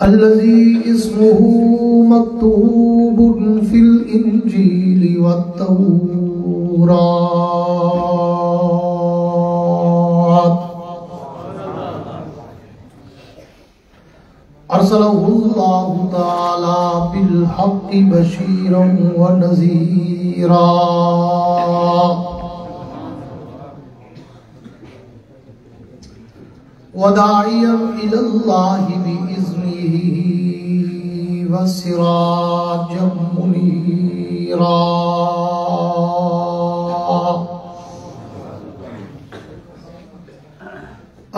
अल्लज़ी इस्मुहु मक्तूबुन fill इंजील वत्तौरात अरसलहुल्लाहु तआला bill हक़्क़ि बशीरन व नज़ीरा वदाइयन इलल्लाहि बिइज़्निही व सिराजम मुनीरा।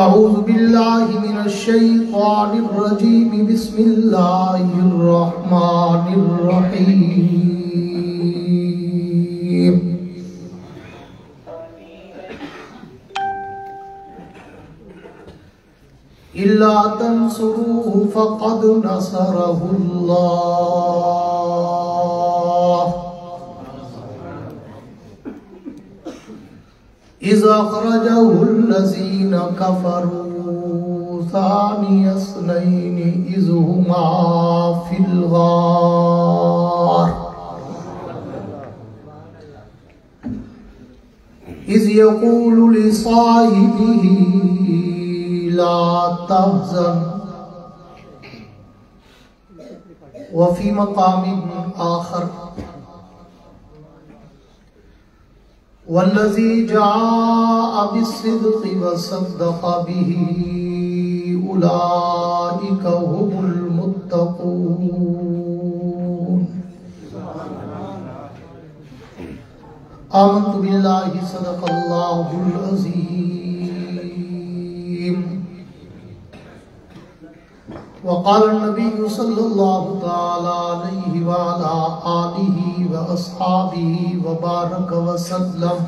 अऊज़ु बिल्लाहि मिनश शैतानिर रजीम बिस्मिल्लाहिर रहमानिर रहीम। इल्ला तंसुरूहु फ़क़द नसरहुल्लाह इज़ अख़रजहुल्लज़ीना कफ़रू सानिय इस्नैनि इज़ हुमा फ़िल ग़ार इज़ यक़ूलु लिसाहिबिही ला तहज़न वफ़ी मक़ामिन आख़र वल्लज़ी जाअ बिस्सिद्क़ि वसद्दक़ बिही उलाइका हुमुल मुत्तक़ून। आमन्तु बिल्लाहि सदक़ल्लाहुल अज़ीम। वक़ाल नबी सल्लल्लाहु तआला अलैहि व अला आलिहि व अस्हाबिहि व बारक व सल्लम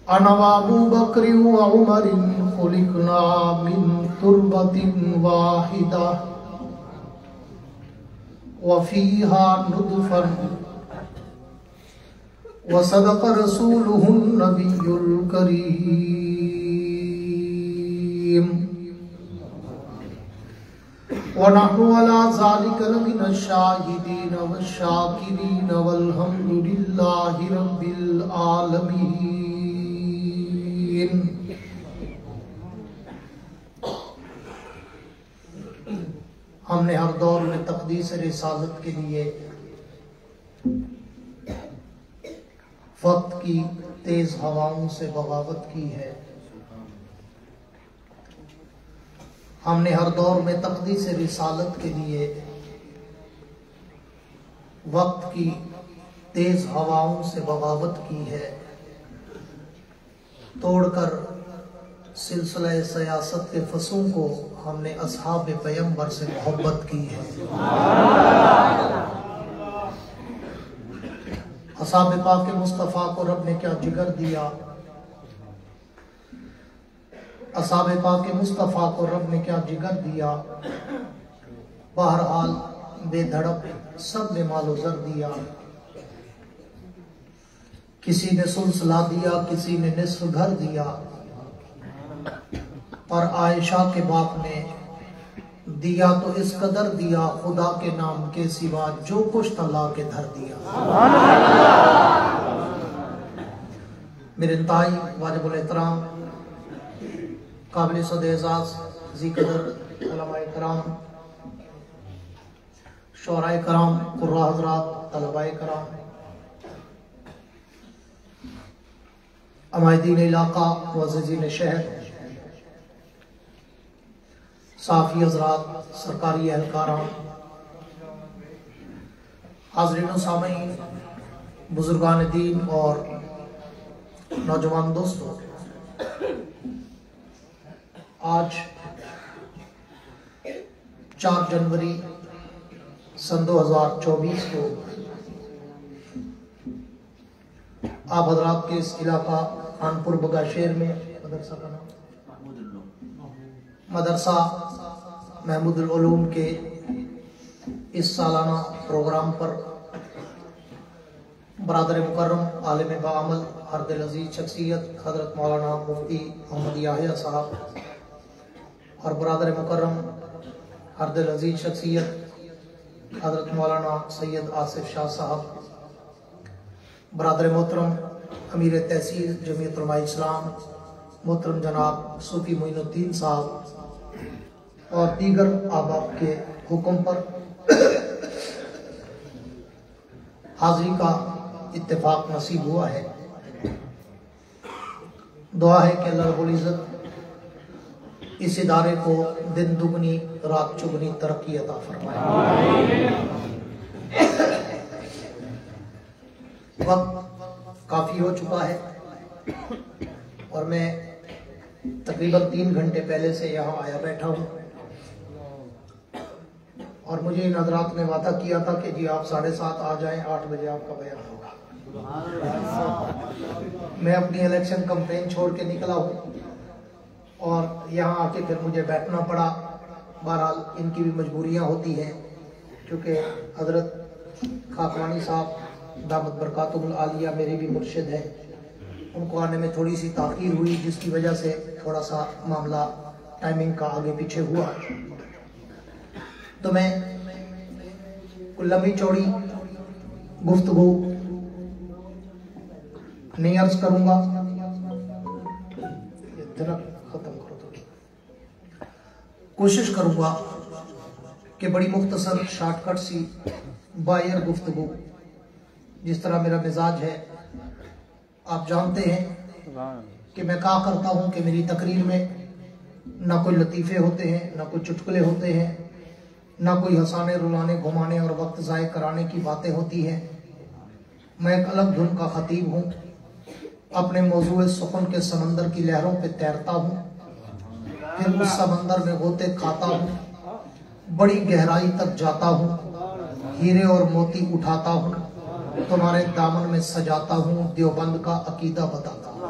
अना व अबू बकर व उमर खुलिक़ना मिन तुरबतिन वाहिदा व फ़ीहा नुतफ़न व सदक़ रसूलुहुन नबियुल करीम व नहनु अला ज़ालिका लमिनश शाहिदीन वश्शाकिरीन वल्हम्दुलिल्लाहि रब्बिल आलमीन। हमने हर दौर में तक़दीस रिसालत के लिए वक्त की तेज हवाओं से बगावत की है। हमने हर दौर में तक़दीस रिसालत के लिए वक्त की तेज हवाओं से बगावत की है। तोड़कर सिलसिला सियासत के फसों को हमने असहाब पैगंबर से मोहब्बत की है। असहाब पाक मुस्तफ़ा को रब ने क्या जिगर दिया, असहाब पाक मुस्तफ़ा को रब ने क्या जिगर दिया। बहरहाल बेधड़क सब ने मालो ज़र दिया। किसी ने सुलसला दिया, किसी ने निस्फ घर दिया, पर आयशा के बाप ने दिया तो इस कदर दिया, खुदा के नाम के सिवा जो कुछ तला के धर दिया। मेरे इंतहाई वाजिबुल एहतराम काबिल सद-ए-एज़ाज़ ज़ी-क़दर उलमाए कराम, शुअराए कराम, कुर्रा हज़रात, तलबाए कराम, अमायदीन इलाका वज़ीज़ीन शहर, साफ़ी हज़रात, सरकारी एहलकारान, हाज़रीन व सामईन, बुज़ुर्गान दीन और नौजवान दोस्तों, आज 4 जनवरी सन 2024 को आप हजरात के इस इलाका कानपुर बगाशेर में मदरसा का नाम मदरसा महमूदुल उलूम के इस सालाना प्रोग्राम पर बरादर मुकर्रम आलिम बाअमल हर दिल अजीज शख्सियत हजरत मौलाना मुफ्ती मोहम्मद याहिया साहब और बरादर मुकर्रम हरदिल अजीज शख्सियत हज़रत मौलाना सैयद आसिफ शाह साहब, बरादर मोहतरम अमीर तहसील जमीयत उलमा इस्लाम मोहतरम जनाब सूफी मोइनुद्दीन साहब और दीगर अहबाब के हुक्म पर हाजिरी का इत्तेफाक नसीब हुआ है। दुआ है कि अल्लाह रब्बुल इज़्ज़त इस इदारे को दिन दुगनी रात चुगनी तरक्की अता फरमाए। वक्त काफ़ी हो चुका है और मैं तकरीबन 3 घंटे पहले से यहाँ आया बैठा हूँ और मुझे इन हज़रात ने वादा किया था कि जी आप 7:30 आ जाएं, 8 बजे आपका बयान होगा। मैं अपनी इलेक्शन कैंपेन छोड़ के निकला हूँ और यहाँ आके फिर मुझे बैठना पड़ा। बहरहाल इनकी भी मजबूरियाँ होती हैं क्योंकि हज़रत खाकवानी साहब दामत बरकातुहुल आलिया मेरे भी मुर्शिद हैं, उनको आने में थोड़ी सी ताख़ीर हुई जिसकी वजह से थोड़ा सा मामला टाइमिंग का आगे पीछे हुआ। तो मैं कोई लंबी चौड़ी गुफ्तगू नहीं अर्ज करूंगा, खत्म करो तो कोशिश करूंगा कि बड़ी मुख्तसर शॉर्टकट सी बायर गुफ्तगू, जिस तरह मेरा मिजाज है आप जानते हैं कि मैं क्या करता हूं कि मेरी तकरीर में ना कोई लतीफ़े होते हैं, ना कोई चुटकुले होते हैं, ना कोई हंसाने रुलाने घुमाने और वक्त ज़ाय कराने की बातें होती हैं। मैं एक अलग धुन का खतीब हूँ, अपने मौजूए सुखन के समंदर की लहरों पे तैरता हूँ, फिर उस समंदर में गोते खाता हूँ, बड़ी गहराई तक जाता हूँ, हीरे और मोती उठाता हूँ, तुम्हारे दामन में सजाता हूँ, देवबंद का अकीदा बताता हूँ।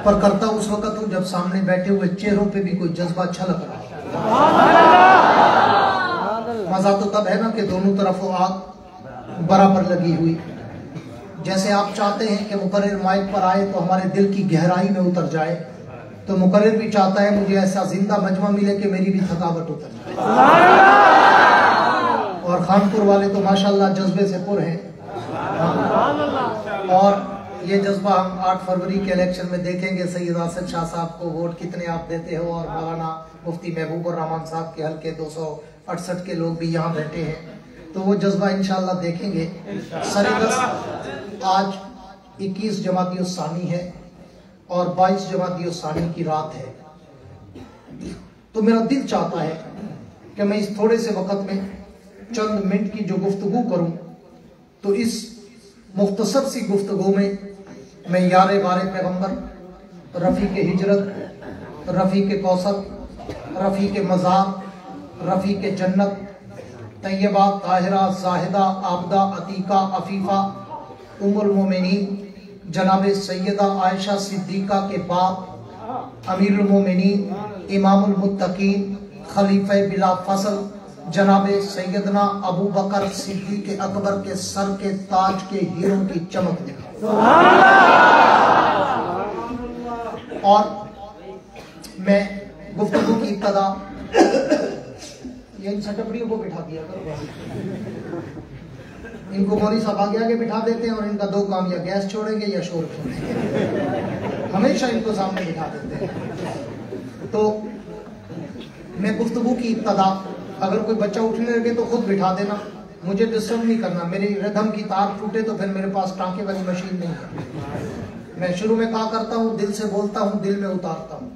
पर करता उस वक्त हूँ जब सामने बैठे हुए चेहरों पे भी कोई जज्बा छलक रहा है। मजा तो तब है ना कि दोनों तरफों आग बराबर लगी हुई। जैसे आप चाहते हैं कि मुकर्रिर माइक पर आए तो हमारे दिल की गहराई में उतर जाए, तो मुकर्रिर भी चाहता है मुझे ऐसा जिंदा मजमा मिले कि मेरी भी थकावट उतर जाए। और खानपुर वाले तो माशाल्लाह जज्बे से पुर हैं और ये जज्बा हम 8 फरवरी के इलेक्शन में देखेंगे। सैयद आसिफ शाह साहब को वोट कितने आप देते हो और मौलाना मुफ्ती महबूबुर रहमान साहब के हल्के 268 के लोग भी यहाँ बैठे हैं, तो वो जज्बा इंशाल्लाह देखेंगे। सरेदस्त आज 21 जमाती सानी है और 22 जमाती सानी की रात है, तो मेरा दिल चाहता है कि मैं इस थोड़े से वक्त में चंद मिनट की जो गुफ्तगू करूं, तो इस मुख्तसर सी गुफ्तगू में मैं यारे बारे पैगंबर, रफ़ीक हिजरत, रफ़ीक कौसर, रफ़ीक मज़ार, रफ़ीक जन्नत, तैयबा, ताहिरा, जाहिदा, आबदा, अतीका, अफीफा, उम्मुल मोमिनीन जनाब सैयदा आयशा सिद्दीका के बाप अमीरुल मोमिनीन इमामुल मुत्तकीन खलीफे बिला फसल जनाब सैयदना अबू बकर सिद्दीक अकबर के सर के ताज के हीरों की चमक दिखा। और मैं गुफ्तगू की इब्तदा इन सटपड़ियों को बिठा दिया करो, इनको मौलवी साहब आगे आगे बिठा देते हैं और इनका 2 काम, या गैस छोड़ेंगे या शोर छोड़ेंगे, हमेशा इनको सामने बिठा देते हैं। तो मैं गुफ्तगू की इब्तदा, अगर कोई बच्चा उठने लगे तो खुद बिठा देना, मुझे डिस्टर्ब नहीं करना। मेरी रिदम की तार टूटे तो फिर मेरे पास टांके वाली मशीन नहीं है। मैं शुरू में कहा करता हूँ दिल से बोलता हूँ, दिल में उतारता हूँ।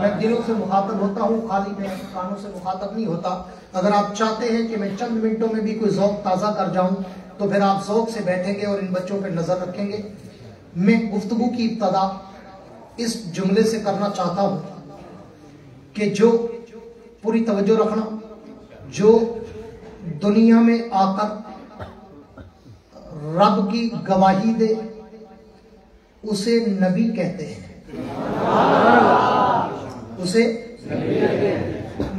मैं दिलों से मुखातब होता हूँ, खाली मैं कानों से मुखातब नहीं होता। अगर आप चाहते हैं कि मैं चंद मिनटों में भी कोई ज़ौक़ ताज़ा कर जाऊं, तो फिर आप ज़ौक़ से बैठेंगे और इन बच्चों पर नजर रखेंगे। मैं गुफ्तगू की इब्तदा इस जुमले से करना चाहता हूँ कि जो, पूरी तवज्जो रखना, जो दुनिया में आकर रब की गवाही दे उसे नबी कहते हैं, उसे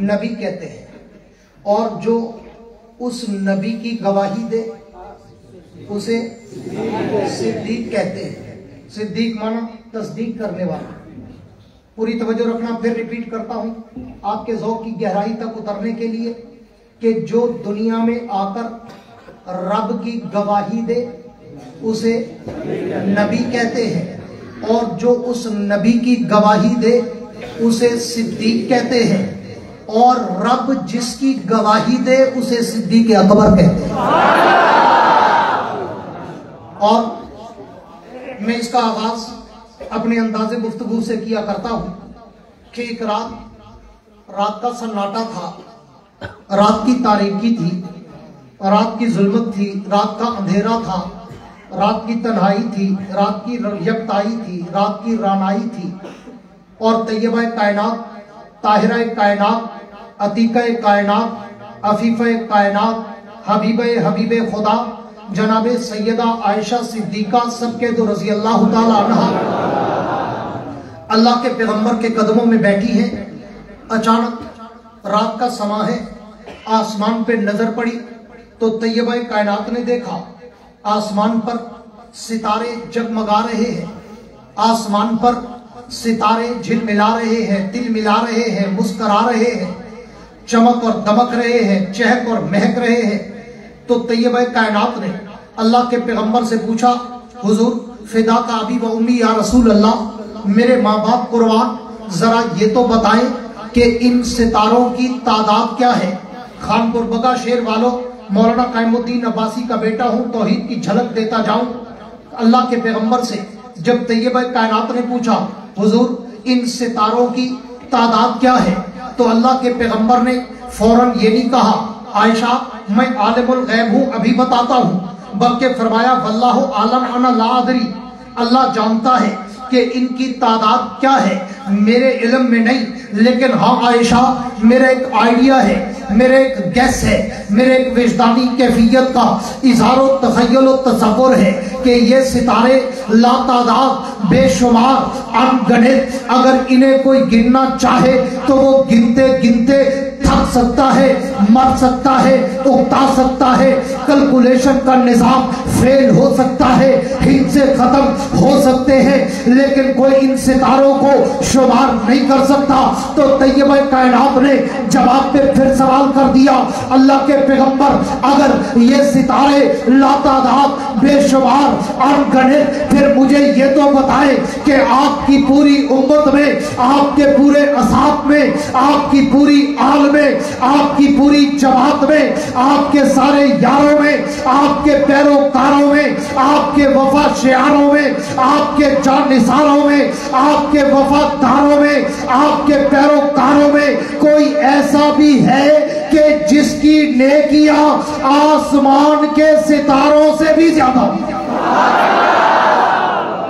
नबी कहते हैं। और जो उस नबी की गवाही दे उसे सिद्दीक कहते हैं। सिद्दीक माना तस्दीक करने वाला। पूरी तवज्जो रखना, फिर रिपीट करता हूं आपके ज़ौक़ की गहराई तक उतरने के लिए, कि जो दुनिया में आकर रब की गवाही दे उसे नबी कहते हैं, और जो उस नबी की गवाही दे उसे सिद्दीक कहते हैं, और रब जिसकी गवाही दे उसे सिद्दीक अकबर कहते हैं। और मैं इसका आगाज अपने अंदाज़े गुफ्तगू से किया करता हूं कि एक रात का सन्नाटा था, रात की तारीकी थी, रात की जुल्मत थी, रात का अंधेरा था, रात की तन्हाई थी, रात की यकताई थी, रात की रानाई थी, और तैयबा कायनात, ताहिरा कायनात, अतीका कायनात, अफीफा कायनात, हबीबे खुदा जनाब सैयदा आयशा सिद्दीका सबके दो रजी अल्लाह ताला अन्हा अल्लाह के पैगंबर के कदमों में बैठी हैं। अचानक रात का समा है, आसमान पे नजर पड़ी तो तैयबा कायनात ने देखा आसमान पर सितारे जगमगा रहे हैं, आसमान पर सितारे झिलमिला रहे हैं, तिल मिला रहे हैं, मुस्करा रहे हैं, चमक और दमक रहे हैं, चहक और महक रहे हैं। तो तैयबा कायनात ने अल्लाह के पैगंबर से पूछा, हुजूर फिदा का अबी व उम्मी या रसूल अल्लाह, मेरे माँ बाप कुर्बान, जरा ये तो बताएं कि इन सितारों की तादाद क्या है। खानपुर बगा शेर वालों, मौलाना कायमुद्दीन अब्बासी का बेटा हूं, तौहीद की झलक देता जाऊं। अल्लाह के पैगंबर से जब तैयबा कायनात ने पूछा, हुजूर इन सितारों की तादाद क्या है, तो अल्लाह के पैगंबर ने फौरन ये नहीं कहा, आयशा मैं आलिमुल गैब हूं, अभी बताता हूं, बल्कि फरमाया वल्लाहु आलम अना ला अदरी, अल्लाह जानता है कि इनकी तादाद क्या है, मेरे इल्म में नहीं, लेकिन हाँ आयशा मेरा एक आइडिया है, मेरे एक गैस है, मेरे एक विजदानी कैफियत का इज़हारो तखय्युल तसव्वुर है कि ये सितारे लातादाद बेशुमार अनगणित, अगर इन्हें कोई गिनना चाहे तो वो गिनते गिनते थक सकता है, मर सकता है, उकता सकता है, कैलकुलेशन का निजाम फेल हो सकता है, हिस्से खत्म हो सकते हैं, लेकिन कोई इन सितारों को शुमार नहीं कर सकता। तो तैयबा कायनात ने जवाब पे फिर सवाल कर दिया, अल्लाह के पैगंबर अगर ये सितारे लातादाद बेशुमार अनगणित, फिर मुझे ये तो बताएं कि आपकी पूरी उम्मत में, आपके पूरे असाब में, आपकी पूरी आल में, आपकी पूरी जमात में, आपके सारे यारों में, आपके पैरोकारों में, आपके वफा शियारों में, आपके जानिसारों में, आपके वफादारों में, आपके पैरोकारों में कोई ऐसा भी है कि जिसकी नेकियां आसमान के सितारों से भी ज्यादा।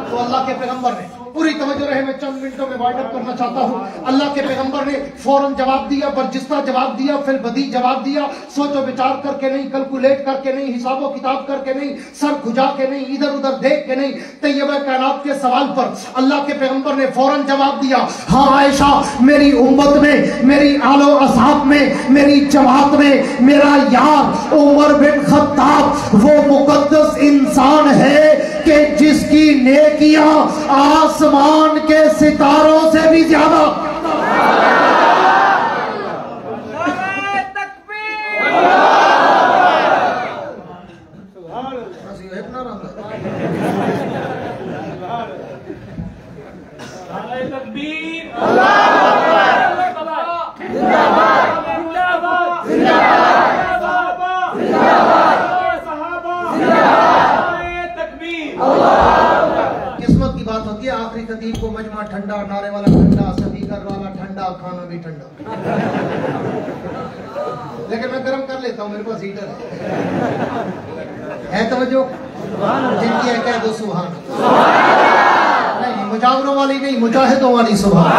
तो अल्लाह के पैगंबर ने, पूरी तवज्जो रहे, मैं चंद मिनटों में वाइंड अप करना चाहता हूं, अल्लाह के पैगंबर ने फौरन जवाब दिया, बर्जिस्ता जवाब दिया, फिर बदी जवाब दिया, सोचो विचार करके नहीं, कैलकुलेट करके नहीं, हिसाबो किताब करके नहीं, सर खुजा के नहीं, इधर उधर देख के नहीं, तैयबा कायनात के सवाल पर अल्लाह के पैगंबर ने फौरन जवाब दिया, हाँ आयशा मेरी उम्मत में, मेरी आलो असहाब में, मेरी जमात में मेरा यार उमर बिन खत्ताब वो मुकद्दस इंसान है कि जिसकी नेकियां आसमान के सितारों से भी ज्यादा। किस्मत की बात होती है, आखिरी खतीब को मजमा ठंडा, नारे वाला ठंडा, स्पीकर वाला ठंडा, खाना भी ठंडा, लेकिन मैं गर्म कर लेता हूँ, मेरे पास हीटर है तवज्जो, जिनकी है कह दो सुभान, नहीं मुजावरों वाली नहीं, मुजाहिदों वाली सुभान।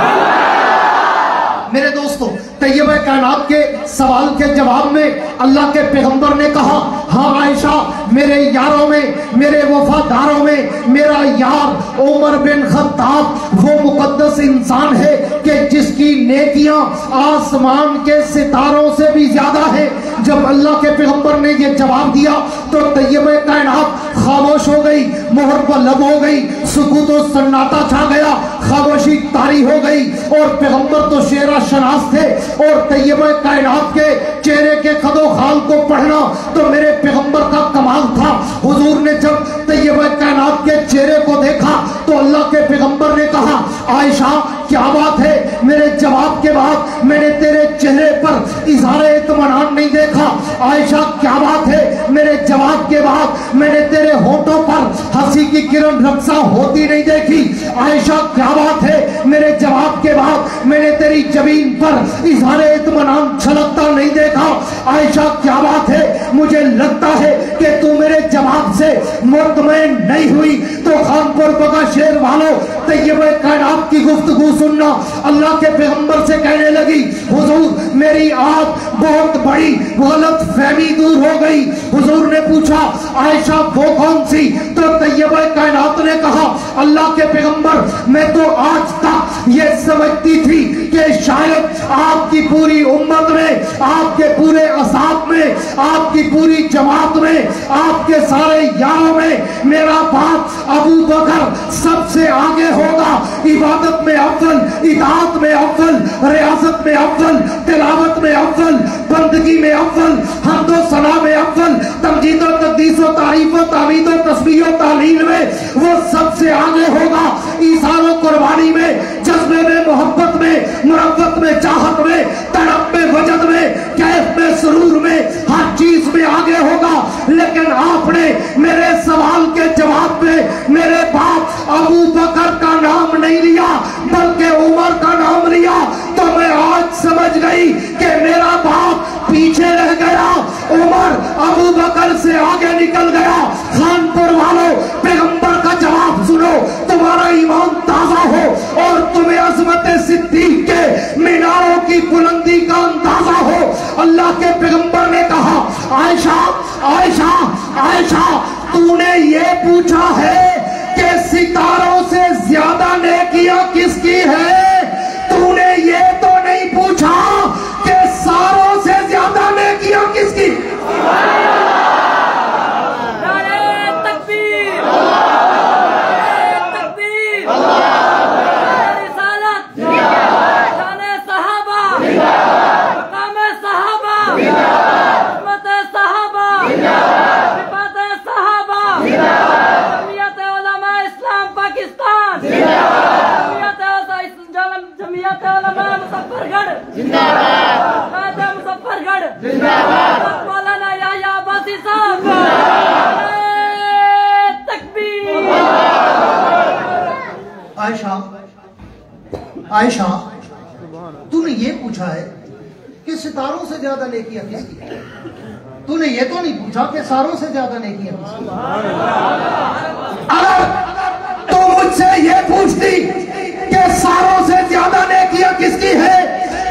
मेरे दोस्तों, तैयबा कायनात के सवाल के जवाब में अल्लाह के पैगंबर ने कहा, हाँ आयशा मेरे यारों में, मेरे वफादारों में मेरा यार उमर बिन खत्ताब वो मुकद्दस इंसान है कि जिसकी नेकियां आसमान के सितारों से भी ज्यादा है। जब अल्लाह के पैगंबर ने ये जवाब दिया तो तैयबा कायनात खामोश हो गई, मोहर पर लब हो गई, सुकूत और सन्नाटा छा गया, खामोशी तारी हो गई। और पैगंबर तो शेरा शनास थे और तैयबे कायनात के चेहरे के खदो खाल को पढ़ना तो मेरे पैगंबर का कमाल था। हुजूर ने जब तैयबे कायनात के चेहरे को देखा तो अल्लाह के पैगंबर ने कहा, आयशा क्या बात है? मेरे जवाब के बाद मैंने तेरे चेहरे पर इज़हारे इत्मीनान नहीं देखा। आयशा क्या बात है? मेरे जवाब के बाद मैंने तेरे होठों पर हंसी की किरण रक्षा होती नहीं देखी। आयशा क्या बात है? मेरे जवाब के बाद मैंने तेरी जमीन पर इज़हारे इत्मीनान छलकता नहीं देखा। आयशा क्या बात है? मुझे लगता है कि तू मेरे जवाब से मुतमईन नहीं हुई। तो खानपुर बगा शेर वालों, तैयबे कायनात की गुफ्तगू सुनना। अल्लाह के पैगंबर से कहने लगी, हुजूर मेरी आप बहुत बड़ी गलत फहमी दूर हो गई। हुजूर ने पूछा, आयशा वो कौन सी? तो तैयबे कायनात ने कहा, अल्लाह के पैगंबर मैं तो आज तक ये समझती थी कि शायद आपकी पूरी उम्मत में, आपके पूरे असाब में, आपकी पूरी जमात में, आपके सारे यारों में मेरा बाप अबू बकर सबसे आगे होगा। इबादत में अव्वल, इताअत में अव्वल, रियासत में अव्वल, तिलावत में अव्वल, बंदगी में अव्वल, हम्द व सना में अव्वल, तमजीद व तकदीस व तारीफ व तामीद व तस्बीह व तालील में वो सबसे आगे होगा। ईसार व कुर्बानी में, जज्बे में, मोहब्बत में, मुरब्बत में, चाहत में, तड़प में, वजद में, कैफ में, सुरूर में, हर चीज में आगे होगा। लेकिन आपने मेरे सवाल के जवाब में मेरे बाप अबू बकर का नाम नहीं लिया बल्कि उमर का नाम लिया। तो मैं आज समझ गई कि मेरा बाप पीछे रह गया, उमर अबू बकर से आगे निकल गया। खानपुर वालों, पैगंबर का जवाब सुनो, तुम्हारा ईमान ताजा हो और तुम्हें अज़मत सिद्दीक के मीनारों की बुलंदी का अंदाजा हो। अल्लाह के पैगंबर ने कहा, आयशा आयशा आयशा तूने ये पूछा है कि सितारों से ज्यादा नेकियां किसकी है? तूने ये तो नहीं पूछा कि सारों से ज्यादा नेकियां किसकी? नारे तकबीर, तकबीर, रिसालत, शान सहाबा, मकाम सहाबा, हिम्मत सहाबा, सिफात सहाबा, जमीयत उलमा इस्लाम पाकिस्तान, जमीयत उलमा मुजफ्फरगढ़ जिंदाबाद, मुजफ्फरगढ़ जिंदाबाद, मौलाना याह्या अब्बासी साहब तकबीर। आयशा आयशा तूने ये पूछा है कि सितारों से ज्यादा नेकियां किसकी है? तूने ये तो नहीं पूछा कि सारों से ज्यादा नेकियां किसकी? अगर तू मुझसे ये पूछती कि सारों से ज्यादा नेकियां किसकी है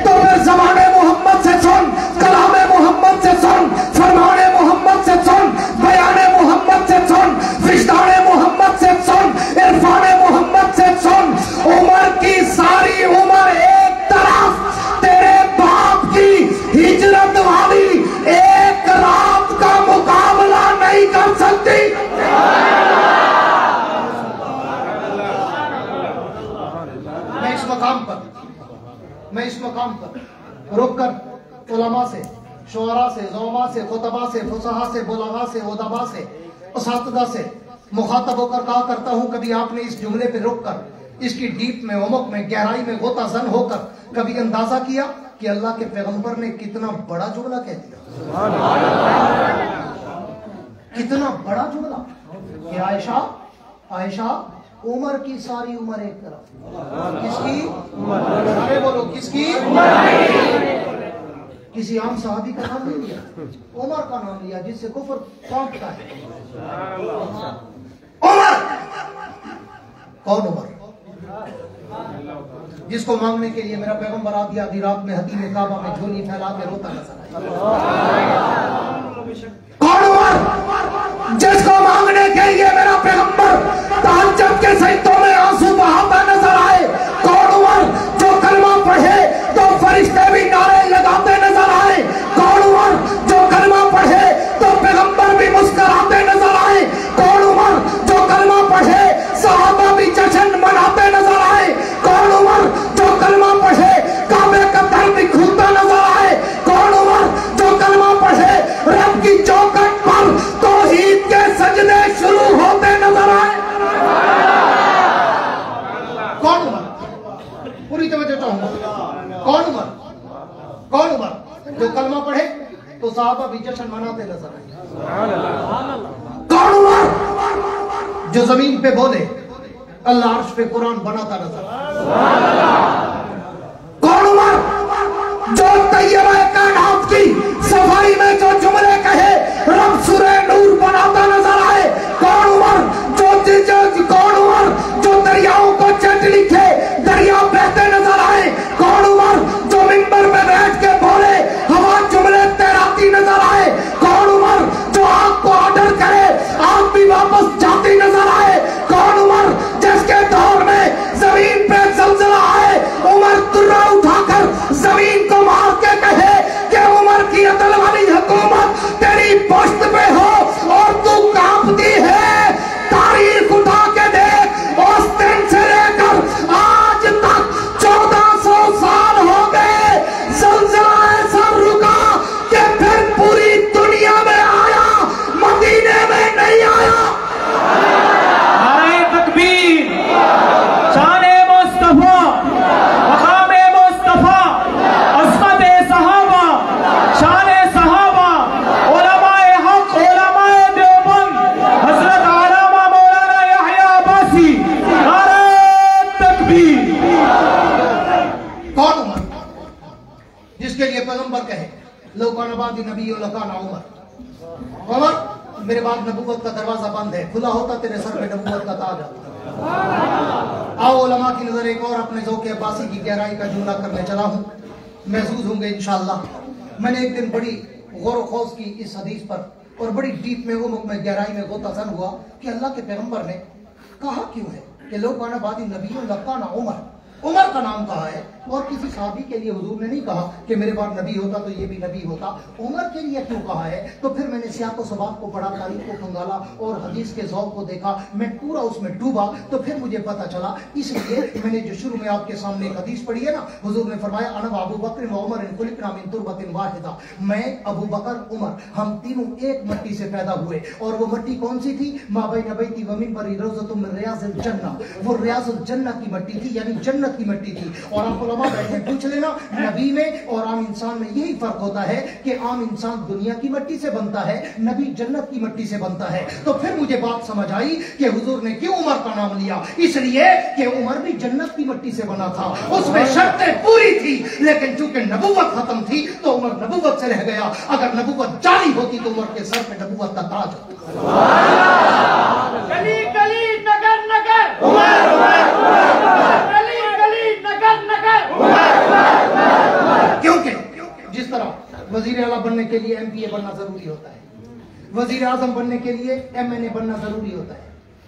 तो फिर ज़बाने मोहम्मद से सुन, कलामे मोहम्मद से सुन, फरमाने मोहम्मद से सुन, बयाने मोहम्मद से सुन, विजदाने मोहम्मद से सुन, इरफाने मोहम्मद से सुन। उमर की सारी उम्र एक तरफ, तेरे बाप की हिजरत वाली एक रात का मुकाबला नहीं कर सकती। मैं इस मकाम पर रुक कर उलमा से, शुअरा से, ज़ौमा से, खुतबा से, फुसहा से, बुलगा से, उदबा से, उसातिज़ा से मुखातब होकर कहा करता हूँ, कभी आपने इस जुमले पे रुक कर इसकी डीप में, उमक में, गहराई में गोता जन होकर कभी अंदाजा किया कि अल्लाह के पैगंबर ने कितना बड़ा जुमला कह दिया? कितना बड़ा जुमला कि आयशा आयशा उमर की सारी उम्र एक तरफ। किसकी? अरे बोलो किसकी? किसी आम सहाबी का नाम नहीं लिया, उमर का नाम लिया जिससे कुफर कांपता है। उमर कौन? उमर जिसको मांगने के लिए मेरा पैगंबर आधी आधी रात में हदीम काबा में झोली फैला के रोता नजर आया। कौन उमर? जिसको मांगने के लिए मेरा पैगंबर तहज्जुद के सजदों में आंसू बहाता नजर आए। कौन उमर? जो कलमा पढ़े तो फरिश्ते भी नारे लगाते नजर आए। कौन उमर? जो कलमा पढ़े तो पैगंबर भी मुस्कुराते नजर आए। कौन उमर? जो कलमा पढ़े सहाबा भी पूरी तवज्जो चाहूंगा। कौन उमर? कौन उमर? जो कलमा पढ़े तो साहबा भी जश्न मनाते नजर आए। कौन उमर? जो जमीन पे बोले अल्लाह अर्श पे कुरान बनाता नजर आए। कौन उमर? जो तैयबा कायनात की सफाई में जो जुमले कहे रब सूरे नूर बनाता नजर आए। कौन उमर? कौन उमर? जो दरियाओं को चट लिखे दरिया बहते नजर आए। कौन उमर? जो मिंबर पे बैठ के बोले हवा जुमले तैराती नजर आए। कौन उमर? जो आग को ऑर्डर करे आग भी वापस जाती नजर आए। कौन उमर? जिसके दौर में जमीन पे जलजला आए उमर तुर्रा उठाकर जमीन को मार के कहे कि उमर की अदल वाली हुकूमत तेरी पुश्त पे हो और तू कांपती है। तारीख उठा के देख, उस दिन से लेकर आज तक 1400 साल हो गए। जलजला ऐसा रुका कि फिर पूरी दुनिया में आया, मदीने में नहीं आया। नारे तकबीर, शाने मुस्तफा, मकामे मुस्तफा, अस्मते सहाबा, शाने सहाबा, उलमाए हक, उलमाए देवबंद, हजरत आलामा मौलाना यहया अब्बासी। नारे तकबीर। कौन उमर? जिसके लिए पैगंबर कहे लौकान बादी नबी और लकाना उमर। उमर मेरे बाद नबूवत का दरवाजा बंद है, खुला होता तेरे सर पे नबूवत का ताज आता। आओ उलमा की नजर एक और अपने ज़ौक़ अब्बासी की गहराई का जुमला करने चला हूँ। महसूस होंगे इंशाअल्लाह। मैंने एक दिन बड़ी गौर खौज की इस हदीस पर और बड़ी डीप में उमुक में गहराई में गोताज़न हुआ कि अल्लाह के पैगंबर ने कहा क्यों है कि लौकाना बादी नबी और लकाना उमर। उमर का नाम कहा है और किसी साहबी के लिए हुजूर ने नहीं कहा कि मेरे बाद नबी होता तो ये भी नबी होता। उमर के लिए क्यों कहा है? तो फिर मैंने सियाक़ो सबाक़ को पढ़ा, तारीख को खंगाला और हदीस के ज़ौक़ को देखा। मैं पूरा उसमें डूबा तो फिर मुझे पता चला। इसलिए मैंने जो शुरू में आपके सामने एक हदीस पढ़ी है ना, हुजूर ने फरमाया अना अबू बकर व उमर खुलिक़ना मिन तुरबतिन वाहिदा। मैं अबू बकर उमर हम तीनों एक मिट्टी से पैदा हुए और वो मिट्टी कौन सी थी? मा बैन बैती व मिंबरी रौज़तुम मिन रियाज़िल जन्नह। वो रियाज़ुल जन्नह की मिट्टी थी, यानी जन्नत की मिट्टी थी। और आप उलमा बैठे पूछ लेना, नबी में और आम इंसान में यही फर्क होता है कि आम इंसान दुनिया की मिट्टी से बनता है, नबी जन्नत की मिट्टी से बनता है। तो फिर मुझे बात समझ आई कि हुजूर ने क्यों उमर का नाम लिया। इसलिए कि उमर भी जन्नत की मिट्टी से बना था, उसमें शर्तें पूरी थी, लेकिन चूंकि नबूवत खत्म थी तो उमर नबूवत से रह गया। अगर नबूवत जारी होती तो उमर के सर पे नबूवत का ताज होता। गली गली नगर नगर उमर, गली गली नगर नगर। क्योंकि जिस तरह वजीर आला बनने के लिए MPA बनना जरूरी होता है, वजीर आजम बनने के लिए MNA बनना जरूरी होता है।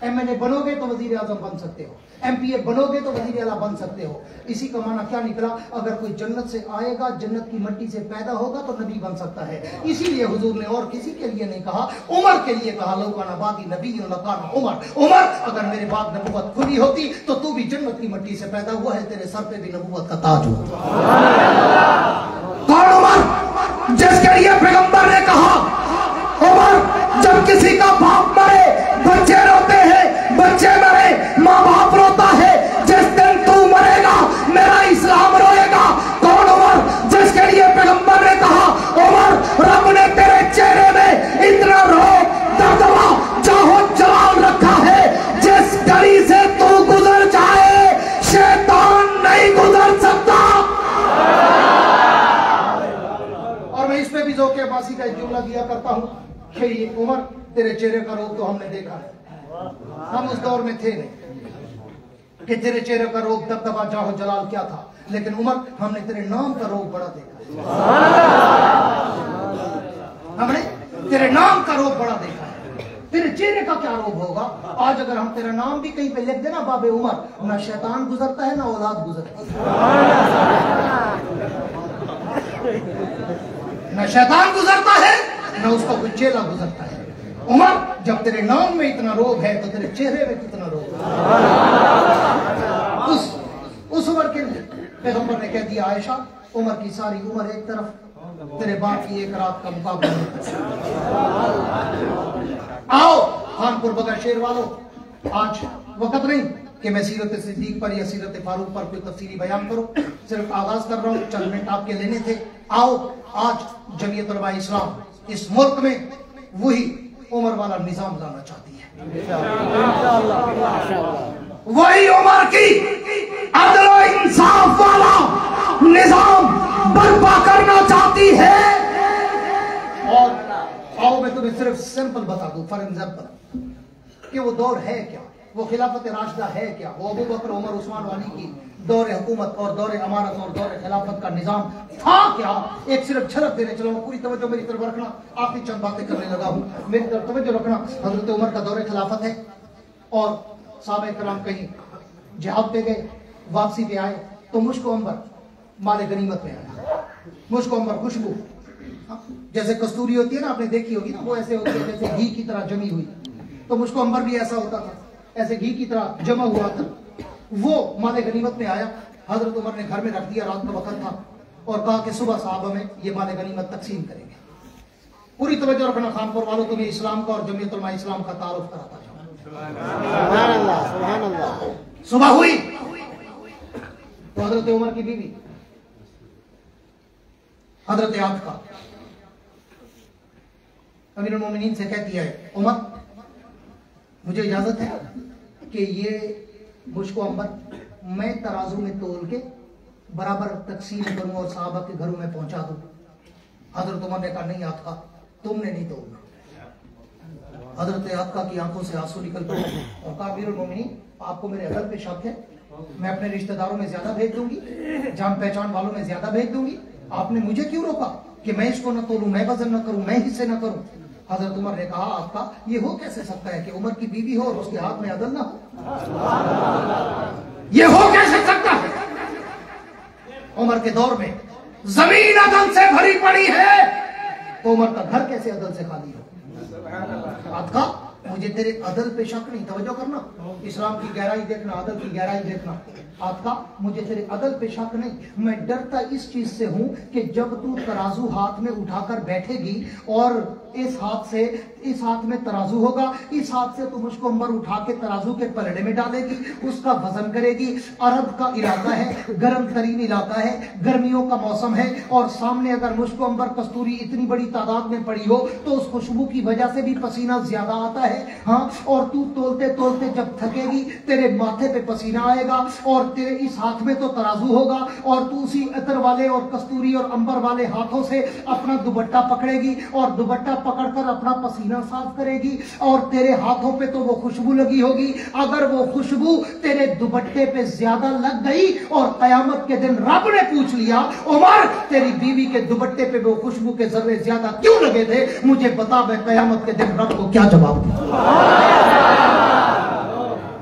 MNA बनोगे तो वजीर आजम बन सकते हो, MPA बनोगे तो वजीर आला बन सकते हो। इसी का माना क्या निकला? अगर कोई जन्नत से आएगा, जन्नत की मिट्टी से पैदा होगा तो नबी बन सकता है। इसीलिए हुजूर ने और किसी के लिए नहीं कहा, उमर के लिए कहा लौकाना बादी नबी लकाना उमर। उमर अगर मेरे बाद नबूवत खुली होती तो तू भी जन्नत की मिट्टी से पैदा हुआ है, तेरे सर पे भी नबूवत का ताज होता। कौन उमर? जिसके लिए पैगंबर ने कहा उमर जब किसी का बाप मरे बच्चे रोते हैं, बच्चे मरे माँ बाप रोता है, जिस दिन तू मरेगा मेरा इस्लाम रोएगा। कौन उमर? जिसके लिए पैगंबर ने कहा उमर रब ने तेरे चेहरे में इतना रोब दबदबा चाहो जलाल रखा है, जिस गली से तू गुजर जाए शैतान नहीं गुजर सकता। और मैं इस पे भी ज़ौक़ अब्बासी का एक जुमला दिया करता हूँ कि उमर तेरे चेहरे का रोब तो हमने देखा है, हम उस दौर में थे नहीं कि तेरे चेहरे का रोब दबदबा जाहो जलाल क्या था, लेकिन उमर हमने तेरे नाम का रोब बड़ा देखा। हमने तेरे नाम का रोब बड़ा देखा है, तेरे चेहरे का क्या रोब होगा। आज अगर हम तेरा नाम भी कहीं पे लिख देना बाबे उमर, ना शैतान गुजरता है ना औलाद गुजरती है, ना शैतान गुजरता है ना उसका कोई चेला गुजरता है। उमर जब तेरे नाम में इतना रोब है तो तेरे चेहरे में कितना रोब है। उस उमर के लिए पैगंबर ने कह दिया आयशा उमर की सारी उम्र एक तरफ, तेरे बाप की एक रात का मुकाबला। आओ खानपुर बगा शेर वालों, आज वक्त नहीं, कि मैं सीरत सिद्दीक पर या सीरत फारूक पर कोई तफसीली बयान करूं, सिर्फ आगाज कर रहा हूं, चंद मिनट आपके लेने थे। आओ आज जमीयत उलमा इस्लाम इस मुल्क में वही उमर वाला निजाम लाना चाहती है, वही उमर की अदल और इंसाफ वाला निजाम बर्पा करना चाहती है। और आओ मैं तुम्हें सिर्फ सिंपल बता दूं, फॉर एग्जाम्पल, कि वो दौर है क्या, वो खिलाफत राशिदा है क्या, वो अबू बकर उमर उस्मान वाली की दौर हुकूमत और दौर अमारत और दौर खिलाफत का निजाम था क्या। एक सिर्फ झलक देने चलो, पूरी तवज्जो मेरी तरफ रखना, आखिरी चंद बातें करने लगा हूं, मेरी तरफ तवज्जो रखना। हजरत उमर का दौर खिलाफत है और साहबे कराम कहीं जिहाद पे गए, वापसी पे आए तो मुश्को अंबर माले गनीमत में आया, मुश्को अंबर खुशबू जैसे कस्तूरी होती है ना, आपने देखी होगी ना, वो ऐसे होती है जैसे घी की तरह जमी हुई, तो मुश्को अंबर भी ऐसा होता था, ऐसे घी की तरह जमा हुआ था। वो माले गनीमत में आया, हजरत उमर ने घर में रख दिया, रात का वक्त था, और कहा कि सुबह साहबा में ये माले गनीमत तकसीम करेंगे। पूरी तवज्जो रखना खानपुर वालों, तुम्हें इस्लाम का और जमीयत उलमा इस्लाम का तारुफ कराता जाऊं। सुबह हुई तो हजरत उमर की बीवी हजरत आतिका अमीरुल मोमिनीन से कहती है, उमर मुझे इजाजत है कि ये मुश्को अंबर मैं तराजू में तोल के बराबर तकसीम करूं और साहबा के घरों में पहुंचा दूं। हजरत उमर ने कहा, नहीं आतिका, तुमने नहीं तोलना। हजरत आतिका की आंखों से आंसू निकल पड़े और कहा, अमीरुल मोमिनीन आपको मेरे अदब पे शक है, मैं अपने रिश्तेदारों में ज्यादा भेज दूंगी, जान पहचान वालों में ज्यादा भेज दूंगी, आपने मुझे क्यों रोका कि मैं इसको न तोलूं, मैं वजन न करूं, मैं हिस्से न करूं। हजरत उमर ने कहा, आपका ये हो कैसे सकता है कि उमर की बीवी हो और उसके हाथ में अदल ना हो, ये हो कैसे सकता है। उमर के दौर में जमीन अदल से भरी पड़ी है, तो उमर का घर कैसे अदल से खाली हो। आपका मुझे तेरे अदल पे शक नहीं, तवज्जो करना, इस्लाम की गहराई देखना, अदल की गहराई देखना। आपका मुझे तेरे अदल पे शक नहीं, मैं डरता इस चीज से हूं कि जब तू तराजू हाथ में उठाकर बैठेगी और इस हाथ में तराजू होगा, इस हाथ से तू मुझको अंबर उठा के तराजू के पलड़े में डालेगी, उसका वजन करेगी। अरब का इलाका है, गर्म तरीन इलाका है, गर्मियों का मौसम है, और सामने अगर मुझको अंबर कस्तूरी इतनी बड़ी तादाद में पड़ी हो तो उस खुशबू की वजह से भी पसीना ज्यादा आता है। हाँ, और तू तोलते तोलते जब थकेगी, तेरे माथे पे पसीना आएगा और तेरे इस हाथ में तो तराजू होगा, और तू उसी अतर वाले और कस्तूरी और अंबर वाले हाथों से अपना दुपट्टा पकड़ेगी और दुपट्टा पकड़कर अपना पसीना साफ करेगी, और तेरे हाथों पे तो वो खुशबू लगी होगी। अगर वो खुशबू तेरे दुपट्टे पे ज्यादा लग गई और कयामत के दिन रब ने पूछ लिया, उमर तेरी बीवी के दुपट्टे पे वो खुशबू के जर्रे ज्यादा क्यों लगे थे, मुझे बता, मैं कयामत के दिन रब को क्या जवाब दूं।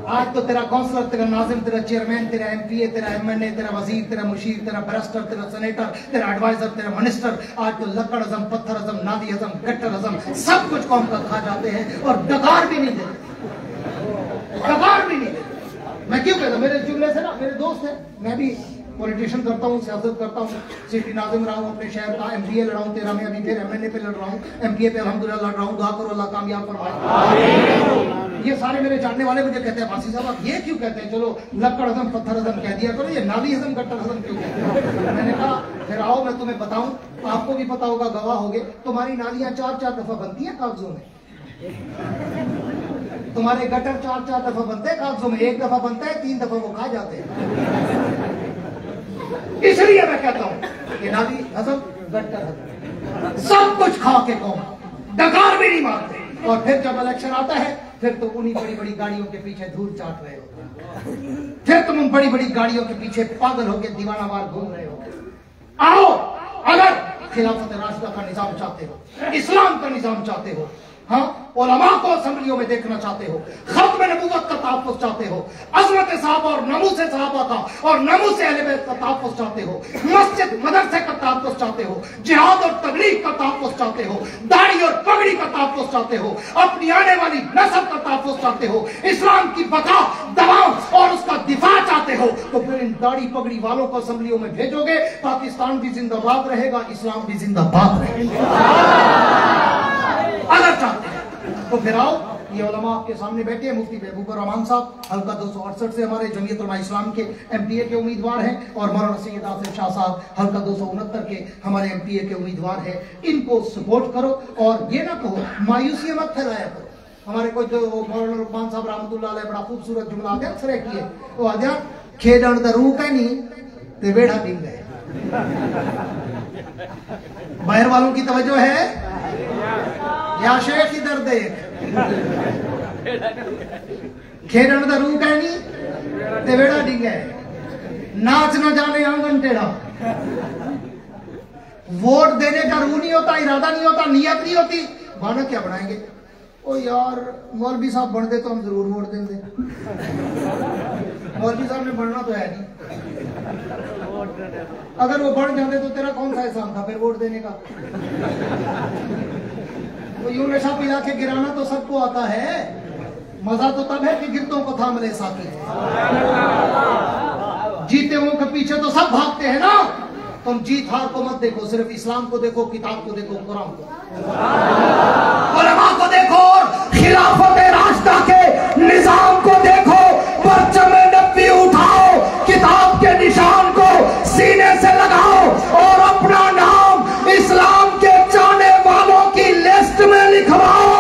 आज तो तेरा काउंसलर, तेरा नाजिम, तेरा चेयरमैन, तेरा एमपीए, तेरा एमएनए, तेरा वजीर, तेरा मुशीर, तेरा बैरिस्टर, तेरा सेनेटर, तेरा एडवाइजर, तेरा मिनिस्टर, आज तो लकड़ हजम, पत्थर हजम, नादी हजम, गट्टर हजम, सब कुछ कौम का खा जाते हैं और डकार भी नहीं देते, डकार भी नहीं देते। मैं क्यों कहता हूं, मेरे जुमले से ना, मेरे दोस्त है, मैं भी पॉलिटिशियन करता हूँ, सियासत करता हूँ, सिटी नाजिम रहा हूँ अपने शहर का, एमपीए लड़ा हूँ 13 में, अभी फिर एमएनए पे लड़ रहा हूँ, एमपीए पे अल्हम्दुलिल्लाह लड़ रहा हूँ, दुआ करो अल्लाह कामयाब फरमाए। ये सारे मेरे जानने वाले मुझे कहते हैं, वासी साहब आप ये क्यों कहते हैं, चलो लक्कड़ हजम पत्थर हजम कह दिया करो, ये नाली हजम गट्टर हजम क्यों कहते हैं। मैंने कहा फिर आओ मैं तुम्हें बताऊं, आपको भी पता होगा, गवाह होगे, तुम्हारी नालियां 4-4 दफा बनती है कागजों में, तुम्हारे गटर 4-4 दफा बनते हैं कागजों में, एक दफा बनता है, 3 दफा वो खा जाते हैं। इसलिए मैं कहता हूं कि नाली हजम गट्टर हजम सब कुछ खा के कौन डकार भी नहीं मारते, और फिर जब इलेक्शन आता है फिर तो उन्हीं बड़ी बड़ी गाड़ियों के पीछे धूल चाट रहे हो, फिर तुम उन बड़ी बड़ी गाड़ियों के पीछे पागल होकर दीवाना वार घूम रहे हो। आओ, अगर खिलाफत राशिदा का निजाम चाहते हो, इस्लाम का निजाम चाहते हो, हाँ, उलमा को असेंबलियों में देखना चाहते हो, खत्म नबूवत का तहफ़्फ़ुज़ चाहते हो, अज़मत सहाबा और नमूस सहाबा का और नमूस अहले बैत का तहफ़्फ़ुज़ चाहते हो, मस्जिद मदरसे का तहफ़्फ़ुज़ चाहते हो, जिहाद और तबलीग का तहफ़्फ़ुज़ चाहते हो, दाढ़ी और पगड़ी का तहफ़्फ़ुज़ चाहते हो, अपनी आने वाली नस्ल का तहफ़्फ़ुज़ चाहते हो, इस्लाम की बका दबाव और उसका दिफा चाहते हो, तो फिर इन दाढ़ी पगड़ी वालों को असेंबलियों में भेजोगे, पाकिस्तान भी जिंदाबाद रहेगा, इस्लाम भी जिंदाबाद रहेगा। अगर चाहते हैं तो फिर आओ, ये उलमा आपके सामने बैठे हैं। मुफ्ती महबूब रहमान साहब हल्का 268 से हमारे जमीयत उलमा इस्लाम के एमपीए के उम्मीदवार हैं, और मौलाना सैयद आसिफ शाह साहब हल्का 269 के हमारे एमपीए के उम्मीदवार हैं। इनको सपोर्ट करो और ये ना कहो, मायूसी मत फैलाया करो। हमारे कोई जो मौलाना रुकमान साहब रहमतुल्लाह अलैह बड़ा खूबसूरत जुमला आते अक्सर किए, वो आद्या खेडण दा रूह है नहीं ते वेड़ा डिंग गए। बाहर वालों की तवज्जो है या शेख इधर देख, खेडण दा रूह है नहीं ते वेड़ा डिंग गए। नाच न जाने आंगन टेढ़ा। वोट देने का रूह नहीं होता, इरादा नहीं होता, नियत नहीं होती, बहाना क्या बनाएंगे? ओ यार मौलवी साहब बन दे तो हम जरूर वोट देंगे। मौलवी साहब ने बनना तो है नहीं, अगर वो बढ़ जाते तो तेरा कौन सा एहसान था फिर वोट देने का? तो यूं नशा पिला के गिराना तो सबको आता है, मजा तो तब है कि गिरतों को थाम ले साकी। जीते हुओं के पीछे तो सब भागते हैं ना। तुम जीत हार को मत देखो, सिर्फ इस्लाम को देखो, किताब को देखो, कुरान को, उलमा को देखो, और खिलाफत रास्ता के निजाम को देखो। परचम नबी उठाओ, किताब के निशान को सीने से लगाओ और अपना नाम इस्लाम के चाहने वालों की लिस्ट में लिखवाओ।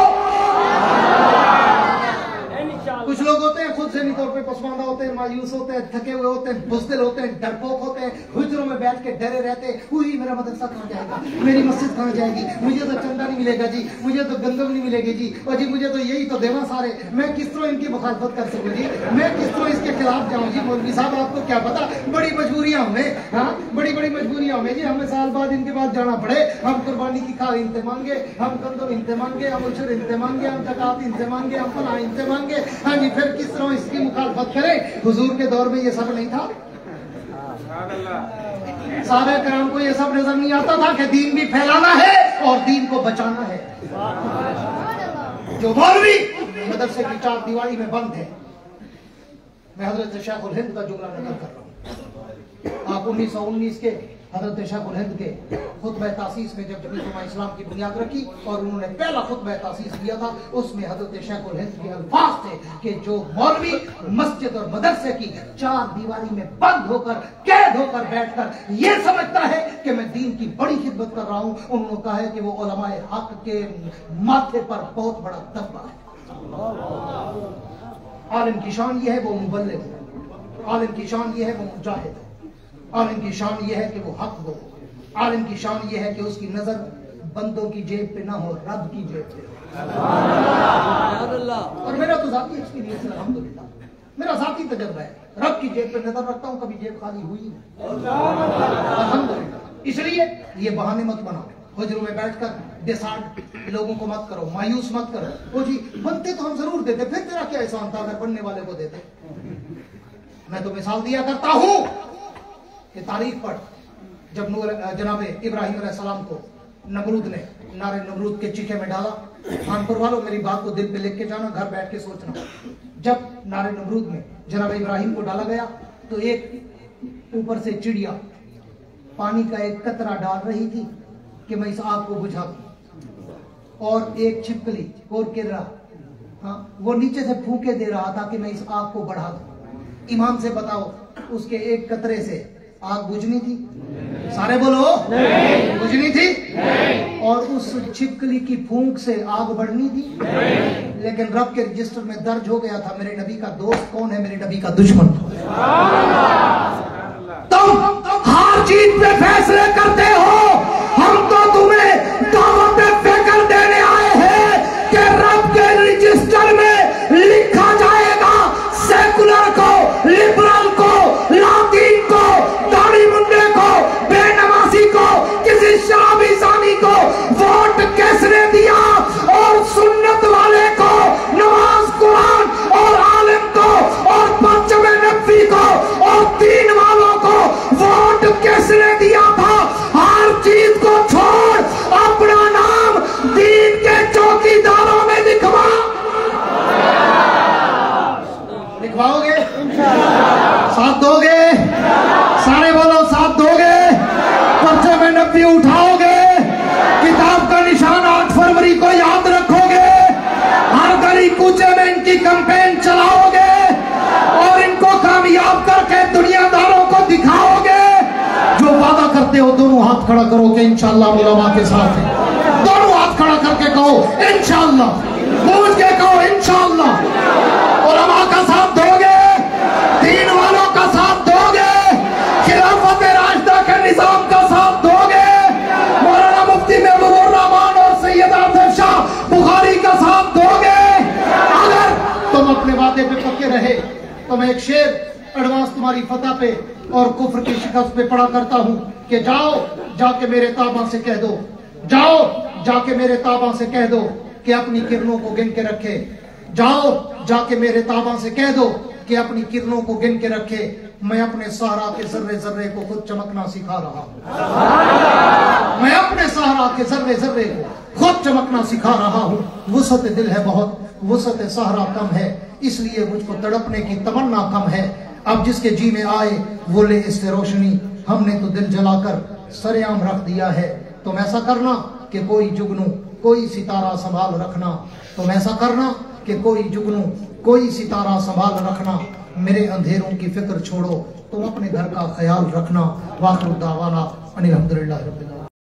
कुछ लोग होते हैं खुद से नहीं तौर पे पसमानदा होते हैं, मायूस होते हैं, थके हुए होते हैं, बुज़दिल होते हैं, डरपोक होते हैं, हुजरों में बैठ के डरे रहते हैं, हुई मेरा मदरसा कहाँ जाएगा, मेरी मस्जिद कहाँ जाएगी, मुझे तो चंदा नहीं मिलेगा जी, मुझे तो गंदम नहीं मिलेगी जी, और जी मुझे तो यही तो देवा सारे, मैं किस तरह इनकी मुखालफत कर सकूँ जी, मैं किस तरह इसके खिलाफ जाऊँ जी। मौलवी साहब आपको क्या पता, बड़ी मजबूरियां हमें, हाँ बड़ी बड़ी मजबूरियां हमें जी, हमें साल बाद इनके बाद जाना पड़े। हम कुर्बानी की खाल इनसे मांगे, हम गंदम इनसे मांगे, हम उशर इनसे मांगे, हम ज़कात इनसे मांगे, हम फलाह इनसे मांगे। हाँ जी, फिर किस तरह इसकी मुखालफत करें? हुजूर के दौर में ये सब नहीं था। साहबे कराम को ये सब नजर नहीं आता था कि दीन भी फैलाना है और दीन को बचाना है। जो मौलवी मदरसे की चार दीवारी में बंद है, मैं हजरत शेखुल हिंद का जुमला नकल कर रहा हूँ। आप 1919 के हजरत शेखुल हिंद के खुतबा तासीस में जब जमीयत उलमा इस्लाम की बुनियाद रखी और उन्होंने पहला खुतबा तासीस दिया था, उसमें हजरत शेखुल हिंद के अल्फाज थे कि जो मौलवी मस्जिद और मदरसे की चार दीवारी में बंद होकर, कैद होकर बैठकर ये समझता है कि मैं दीन की बड़ी खिदमत कर रहा हूं, उन्होंने कहा है कि वो उलमाए हक के माथे पर बहुत बड़ा दब्बा है। आलिम की शान ये है वो मुबल्लिग है, आलिम की शान ये है वो मुजाहिद है, आलिम की शान ये है कि वो हक दो, आलिम की शान ये है कि उसकी नजर बंदों की जेब पे ना हो, रब की जेब पे हो। और मेरा तो जाती एक्सपीरियंस है, अल्हम्दुलिल्लाह, मेरा जाती तजर्बा है, रब की जेब पे नजर रखता हूँ, कभी जेब खाली हुई नहीं, अल्हम्दुलिल्लाह। इसलिए ये बहाने मत बनाओ, हुजरों में बैठकर डिसार्ट लोगों को मत करो, मायूस मत करो। वो जी बनते तो हम जरूर देते, फिर तेरा क्या एहसान था अगर बनने वाले को देते। मैं तो मिसाल दिया करता हूं कि तारीख पढ़, जब जनाब इब्राहिम अलैहिस्सलाम को नमरूद ने नारे नमरूद के चीखे में डाला, कानपुर वालों मेरी बात को दिल पे लेके जाना, घर बैठ के सोचना। जब नारे नमरूद में जनाब इब्राहिम को डाला गया तो एक ऊपर से चिड़िया पानी का एक कतरा डाल रही थी कि मैं इस आग को बुझा दूं, और एक छिपकली और किर्रा, हाँ वो नीचे से फूके दे रहा था कि मैं इस आग को बढ़ा दूं। ईमान से बताओ, उसके एक कतरे से आग बुझनी थी? सारे बोलो नहीं। बुझनी थी नहीं। और उस छिपकली की फूंक से आग बढ़नी थी नहीं। लेकिन रब के रजिस्टर में दर्ज हो गया था मेरे नबी का दोस्त कौन है, मेरे नबी का दुश्मन। तुम हार जीत पे फैसले करते हो, हम तो तुम्हें दावत फिक्र देने आए हैं कि रब के रजिस्टर में लिखा जाएगा सेकुलर को, लिबरल को, लातीन को, दाढ़ी मुंडे को, बेनमाजी को, किसी शराबी सानी को वोट किसने दिया, और सुन्नत वाले को, नमाज कुरान और आलिम को, और पंचमे नबी को, और 3 चाहते हो दोनों हाथ खड़ा करो कि इंशाअल्लाह हम उलमा के साथ हैं। दोनों हाथ खड़ा करके कहो इंशाअल्लाह, गूंज के कहो इंशाअल्लाह। उलमा का साथ दोगे, दीन वालों का साथ दोगे, खिलाफत राशिदा के निजाम का साथ दोगे, मौलाना मुफ्ती महबूबुर रहमान और सैयद आसिफ शाह बुखारी का साथ दोगे। अगर तुम अपने वादे पे पक्के रहे तो मैं एक शेर एडवांस तुम्हारी फतह पे और कुफ्र की शिकस्त पे पढ़ा करता हूं कि जाओ जाके मेरे ताबा से कह दो, जाओ जाके मेरे ताबा से कह दो कि अपनी किरणों को गिन के रखे, जाओ जाके मेरे ताबा से कह दो कि अपनी किरणों को गिन के रखे। मैं अपने सहरा के जर्रे जर्रे को खुद चमकना सिखा रहा हूं, मैं अपने सहरा के जर्रे जर्रे को खुद चमकना सिखा रहा हूं। वुसअत दिल है बहुत, वुसअत सहरा कम है, इसलिए मुझको तड़पने की तमन्ना कम है। अब जिसके जी में आए वो ले इससे रोशनी, हमने तो दिल जलाकर सरेआम रख दिया है। तुम ऐसा करना कि कोई जुगनू कोई सितारा संभाल रखना, तुम ऐसा करना कि कोई जुगनू कोई सितारा संभाल रखना। मेरे अंधेरों की फिक्र छोड़ो, तुम अपने घर का ख्याल रखना। वाखिर दावाना अनिल हम्दुलिल्लाह रब्बिल आलमीन।